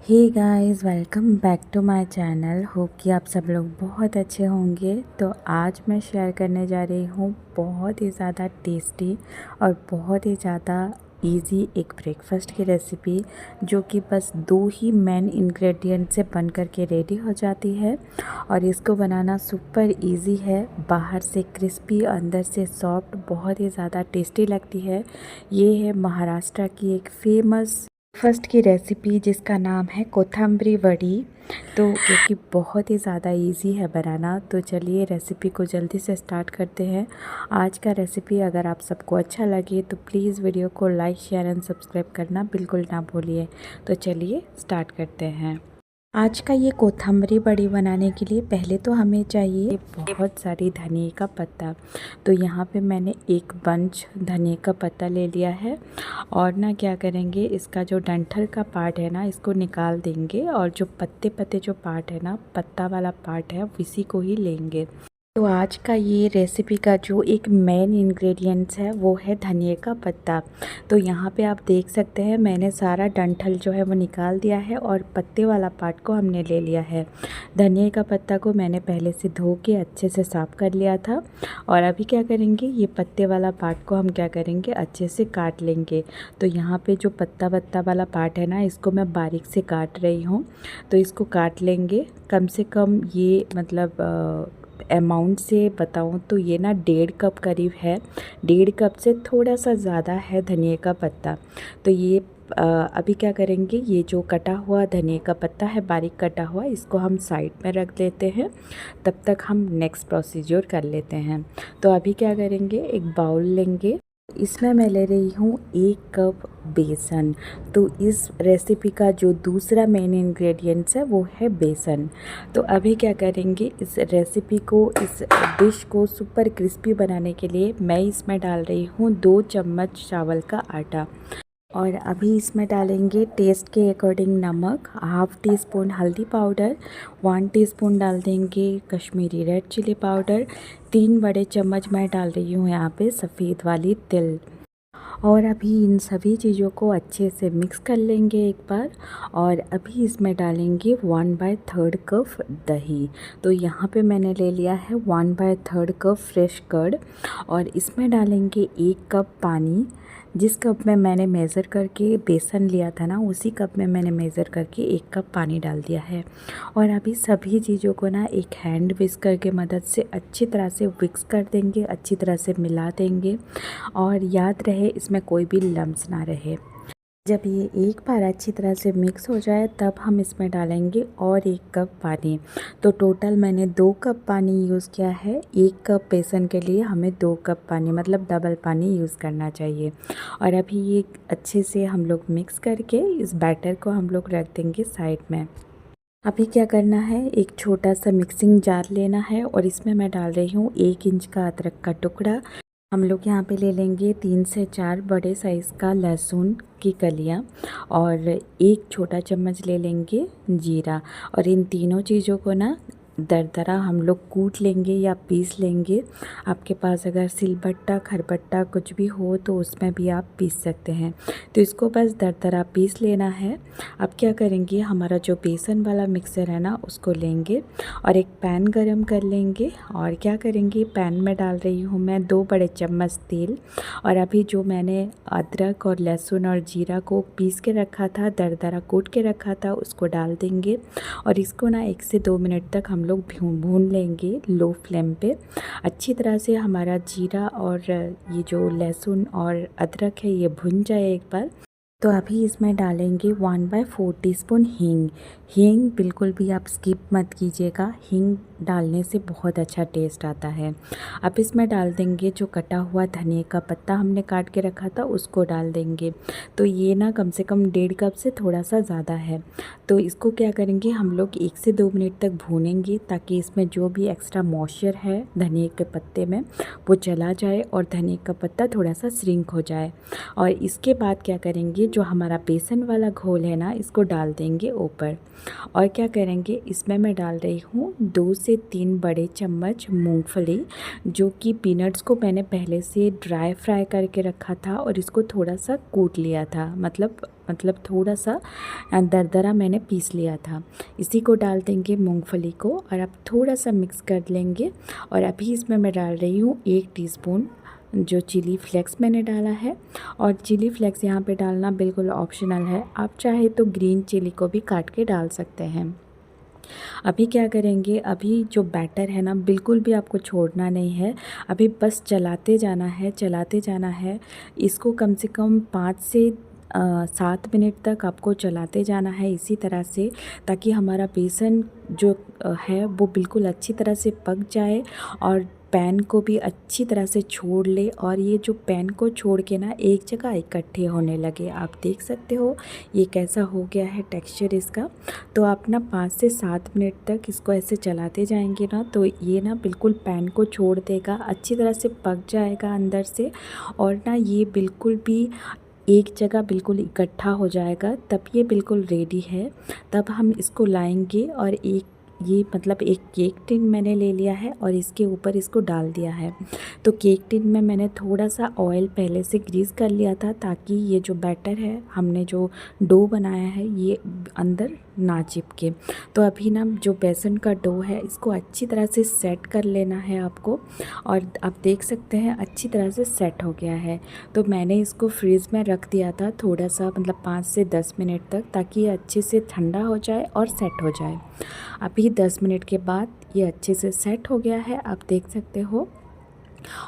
Hey guys, welcome back to my channel. Hope कि आप सब लोग बहुत अच्छे होंगे। तो आज मैं शेयर करने जा रही हूँ बहुत ही ज़्यादा टेस्टी और बहुत ही ज़्यादा इजी एक ब्रेकफास्ट की रेसिपी, जो कि बस 2 ही मेन इंग्रेडिएंट से बन कर के रेडी हो जाती है। और इसको बनाना सुपर इजी है। बाहर से क्रिस्पी, अंदर से सॉफ्ट, बहुत ही ज़्यादा टेस्टी लगती है। ये है महाराष्ट्र की एक फेमस फर्स्ट की रेसिपी, जिसका नाम है कोथंबरी वड़ी। तो जो कि बहुत ही ज़्यादा इजी है बनाना। तो चलिए रेसिपी को जल्दी से स्टार्ट करते हैं। आज का रेसिपी अगर आप सबको अच्छा लगे तो प्लीज़ वीडियो को लाइक, शेयर एंड सब्सक्राइब करना बिल्कुल ना भूलिए। तो चलिए स्टार्ट करते हैं। आज का ये कोथंबरी बड़ी बनाने के लिए पहले तो हमें चाहिए बहुत सारी धनिए का पत्ता। तो यहाँ पे मैंने एक बंच धनिए का पत्ता ले लिया है। और ना क्या करेंगे, इसका जो डंठल का पार्ट है ना, इसको निकाल देंगे। और जो पत्ते पत्ते जो पार्ट है ना, पत्ता वाला पार्ट है, इसी को ही लेंगे। तो आज का ये रेसिपी का जो एक मेन इंग्रेडिएंट्स है वो है धनिए का पत्ता। तो यहाँ पे आप देख सकते हैं, मैंने सारा डंठल जो है वो निकाल दिया है और पत्ते वाला पार्ट को हमने ले लिया है। धनिए का पत्ता को मैंने पहले से धो के अच्छे से साफ़ कर लिया था। और अभी क्या करेंगे, ये पत्ते वाला पार्ट को हम क्या करेंगे, अच्छे से काट लेंगे। तो यहाँ पर जो पत्ता वत्ता वाला पार्ट है ना, इसको मैं बारीक से काट रही हूँ। तो इसको काट लेंगे। कम से कम ये मतलब अमाउंट से बताऊं तो ये ना 1.5 कप करीब है। 1.5 कप से थोड़ा सा ज़्यादा है धनिए का पत्ता। तो ये अभी क्या करेंगे, ये जो कटा हुआ धनिए का पत्ता है, बारीक कटा हुआ, इसको हम साइड में रख देते हैं। तब तक हम नेक्स्ट प्रोसीजर कर लेते हैं। तो अभी क्या करेंगे, एक बाउल लेंगे। इसमें मैं ले रही हूँ 1 कप बेसन। तो इस रेसिपी का जो दूसरा मेन इंग्रेडिएंट्स है वो है बेसन। तो अभी क्या करेंगे, इस रेसिपी को, इस डिश को सुपर क्रिस्पी बनाने के लिए मैं इसमें डाल रही हूँ 2 चम्मच चावल का आटा। और अभी इसमें डालेंगे टेस्ट के अकॉर्डिंग नमक, हाफ़ टी स्पून हल्दी पाउडर, 1 टीस्पून डाल देंगे कश्मीरी रेड चिली पाउडर, 3 बड़े चम्मच मैं डाल रही हूँ यहाँ पे सफ़ेद वाली तिल। और अभी इन सभी चीज़ों को अच्छे से मिक्स कर लेंगे एक बार। और अभी इसमें डालेंगे 1/3 कप दही। तो यहाँ पे मैंने ले लिया है 1/3 कप फ्रेश कर्ड। और इसमें डालेंगे 1 कप पानी। जिस कप में मैंने मेज़र करके बेसन लिया था ना, उसी कप में मैंने मेज़र करके 1 कप पानी डाल दिया है। और अभी सभी चीज़ों को ना एक हैंड विस्कर की मदद से अच्छी तरह से मिक्स कर देंगे, अच्छी तरह से मिला देंगे। और याद रहे, इसमें कोई भी लम्स ना रहे। जब ये एक बार अच्छी तरह से मिक्स हो जाए तब हम इसमें डालेंगे और 1 कप पानी। तो टोटल मैंने 2 कप पानी यूज़ किया है। 1 कप बेसन के लिए हमें 2 कप पानी, मतलब डबल पानी यूज़ करना चाहिए। और अभी ये अच्छे से हम लोग मिक्स करके इस बैटर को हम लोग रख देंगे साइड में। अभी क्या करना है, एक छोटा सा मिक्सिंग जार लेना है और इसमें मैं डाल रही हूँ 1 इंच का अदरक का टुकड़ा। हम लोग यहाँ पे ले लेंगे 3 से 4 बड़े साइज़ का लहसुन की कलियाँ। और 1 छोटा चम्मच ले लेंगे जीरा। और इन तीनों चीज़ों को ना दरदरा हम लोग कूट लेंगे या पीस लेंगे। आपके पास अगर सिलबट्टा, खरबट्टा कुछ भी हो तो उसमें भी आप पीस सकते हैं। तो इसको बस दरदरा पीस लेना है। अब क्या करेंगे, हमारा जो बेसन वाला मिक्सर है ना, उसको लेंगे और एक पैन गरम कर लेंगे। और क्या करेंगे, पैन में डाल रही हूँ मैं 2 बड़े चम्मच तेल। और अभी जो मैंने अदरक और लहसुन और जीरा को पीस के रखा था, दरदरा कूट के रखा था, उसको डाल देंगे। और इसको ना 1 से 2 मिनट तक हम लोग भून लेंगे लो फ्लेम पे। अच्छी तरह से हमारा जीरा और ये जो लहसुन और अदरक है ये भुन जाए एक बार। तो अभी इसमें डालेंगे 1/4 टीस्पून हींग। हींग बिल्कुल भी आप स्किप मत कीजिएगा, हींग डालने से बहुत अच्छा टेस्ट आता है। अब इसमें डाल देंगे जो कटा हुआ धनिए का पत्ता हमने काट के रखा था, उसको डाल देंगे। तो ये ना कम से कम 1.5 कप से थोड़ा सा ज़्यादा है। तो इसको क्या करेंगे, हम लोग 1 से 2 मिनट तक भूनेंगे, ताकि इसमें जो भी एक्स्ट्रा मॉइस्चर है धनिए के पत्ते में वो चला जाए और धनिए का पत्ता थोड़ा सा श्रिंक हो जाए। और इसके बाद क्या करेंगे, जो हमारा बेसन वाला घोल है ना, इसको डाल देंगे ऊपर। और क्या करेंगे, इसमें मैं डाल रही हूँ 2 से 3 बड़े चम्मच मूंगफली, जो कि पीनट्स को मैंने पहले से ड्राई फ्राई करके रखा था और इसको थोड़ा सा कूट लिया था, मतलब मतलब थोड़ा सा दरदरा मैंने पीस लिया था। इसी को डाल देंगे मूंगफली को और अब थोड़ा सा मिक्स कर लेंगे। और अभी इसमें मैं डाल रही हूँ 1 टीस्पून जो चिली फ्लेक्स मैंने डाला है। और चिली फ्लेक्स यहाँ पे डालना बिल्कुल ऑप्शनल है, आप चाहे तो ग्रीन चिली को भी काट के डाल सकते हैं। अभी क्या करेंगे, अभी जो बैटर है ना बिल्कुल भी आपको छोड़ना नहीं है, अभी बस चलाते जाना है, चलाते जाना है। इसको कम से कम 5 से 7 मिनट तक आपको चलाते जाना है इसी तरह से, ताकि हमारा बेसन जो है वो बिल्कुल अच्छी तरह से पक जाए और पैन को भी अच्छी तरह से छोड़ ले। और ये जो पैन को छोड़ के ना एक जगह इकट्ठे होने लगे, आप देख सकते हो ये कैसा हो गया है टेक्सचर इसका। तो आप ना 5 से 7 मिनट तक इसको ऐसे चलाते जाएंगे ना, तो ये ना बिल्कुल पैन को छोड़ देगा, अच्छी तरह से पक जाएगा अंदर से। और ना ये बिल्कुल भी एक जगह बिल्कुल इकट्ठा हो जाएगा, तब ये बिल्कुल रेडी है। तब हम इसको लाएंगे और ये मतलब एक केक टिन मैंने ले लिया है और इसके ऊपर इसको डाल दिया है। तो केक टिन में मैंने थोड़ा सा ऑयल पहले से ग्रीस कर लिया था, ताकि ये जो बैटर है, हमने जो डो बनाया है, ये अंदर ना चिपके। तो अभी ना जो बेसन का डो है इसको अच्छी तरह से सेट कर लेना है आपको। और आप देख सकते हैं अच्छी तरह से सेट हो गया है। तो मैंने इसको फ्रीज़ में रख दिया था थोड़ा सा, मतलब 5 से 10 मिनट तक, ताकि ये अच्छे से ठंडा हो जाए और सेट हो जाए। अभी 10 मिनट के बाद ये अच्छे से सेट हो गया है, आप देख सकते हो।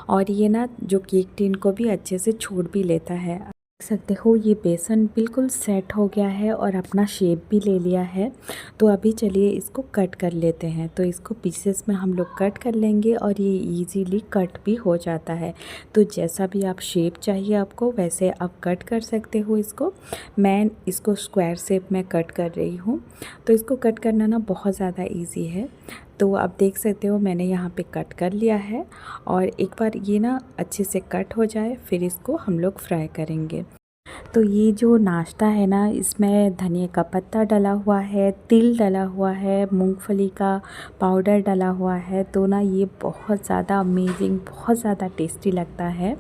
और ये ना जो केक टिन को भी अच्छे से छोड़ भी लेता है। देख सकते हो ये बेसन बिल्कुल सेट हो गया है और अपना शेप भी ले लिया है। तो अभी चलिए इसको कट कर लेते हैं। तो इसको पीसेस में हम लोग कट कर लेंगे और ये इजीली कट भी हो जाता है। तो जैसा भी आप शेप चाहिए आपको, वैसे आप कट कर सकते हो इसको। मैं इसको स्क्वायर शेप में कट कर रही हूँ। तो इसको कट करना ना बहुत ज़्यादा ईजी है। तो आप देख सकते हो मैंने यहाँ पे कट कर लिया है। और एक बार ये ना अच्छे से कट हो जाए फिर इसको हम लोग फ्राई करेंगे। तो ये जो नाश्ता है ना, इसमें धनिया का पत्ता डला हुआ है, तिल डला हुआ है, मूंगफली का पाउडर डला हुआ है। तो ना ये बहुत ज़्यादा अमेजिंग, बहुत ज़्यादा टेस्टी लगता है।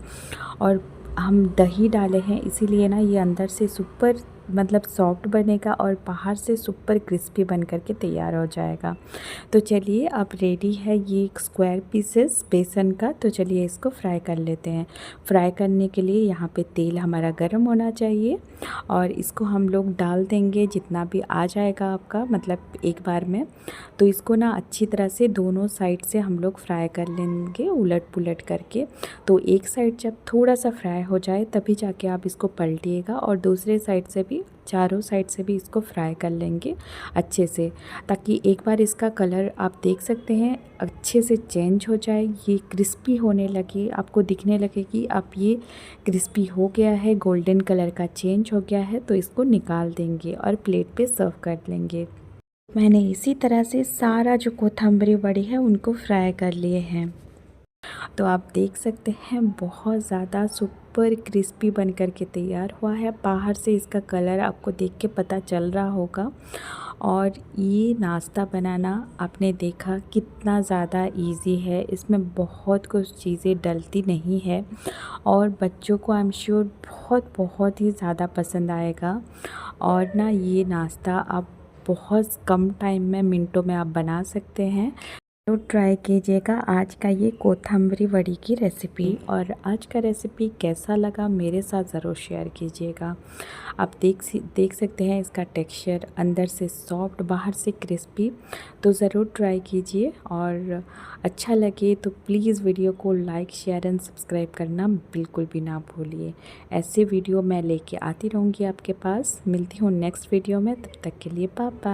और हम दही डाले हैं इसीलिए ना ये अंदर से सुपर मतलब सॉफ्ट बनेगा और बाहर से सुपर क्रिस्पी बन कर के तैयार हो जाएगा। तो चलिए अब रेडी है ये स्क्वायर पीसेस बेसन का। तो चलिए इसको फ्राई कर लेते हैं। फ्राई करने के लिए यहाँ पे तेल हमारा गर्म होना चाहिए और इसको हम लोग डाल देंगे जितना भी आ जाएगा आपका, मतलब एक बार में। तो इसको ना अच्छी तरह से दोनों साइड से हम लोग फ्राई कर लेंगे उलट पुलट करके। तो एक साइड जब थोड़ा सा फ्राई हो जाए तभी जाके आप इसको पलटिएगा और दूसरे साइड से भी, चारों साइड से भी इसको फ्राई कर लेंगे अच्छे से, ताकि एक बार इसका कलर आप देख सकते हैं अच्छे से चेंज हो जाए, ये क्रिस्पी होने लगे, आपको दिखने लगे कि अब ये क्रिस्पी हो गया है, गोल्डन कलर का चेंज हो गया है। तो इसको निकाल देंगे और प्लेट पे सर्व कर लेंगे। मैंने इसी तरह से सारा जो कोथंबरी बड़ी है उनको फ्राई कर लिए हैं। तो आप देख सकते हैं बहुत ज़्यादा सुपर क्रिस्पी बन कर के तैयार हुआ है। बाहर से इसका कलर आपको देख के पता चल रहा होगा। और ये नाश्ता बनाना आपने देखा कितना ज़्यादा इजी है, इसमें बहुत कुछ चीज़ें डलती नहीं है और बच्चों को आई एम श्योर बहुत बहुत ही ज़्यादा पसंद आएगा। और ना ये नाश्ता आप बहुत कम टाइम में, मिनटों में आप बना सकते हैं। तो ट्राई कीजिएगा आज का ये कोथंबरी वड़ी की रेसिपी। और आज का रेसिपी कैसा लगा मेरे साथ ज़रूर शेयर कीजिएगा। आप देख सकते हैं इसका टेक्सचर अंदर से सॉफ्ट, बाहर से क्रिस्पी। तो ज़रूर ट्राई कीजिए और अच्छा लगे तो प्लीज़ वीडियो को लाइक, शेयर एंड सब्सक्राइब करना बिल्कुल भी ना भूलिए। ऐसे वीडियो मैं लेके आती रहूँगी आपके पास। मिलती हूँ नेक्स्ट वीडियो में, तब तक के लिए बाय बाय।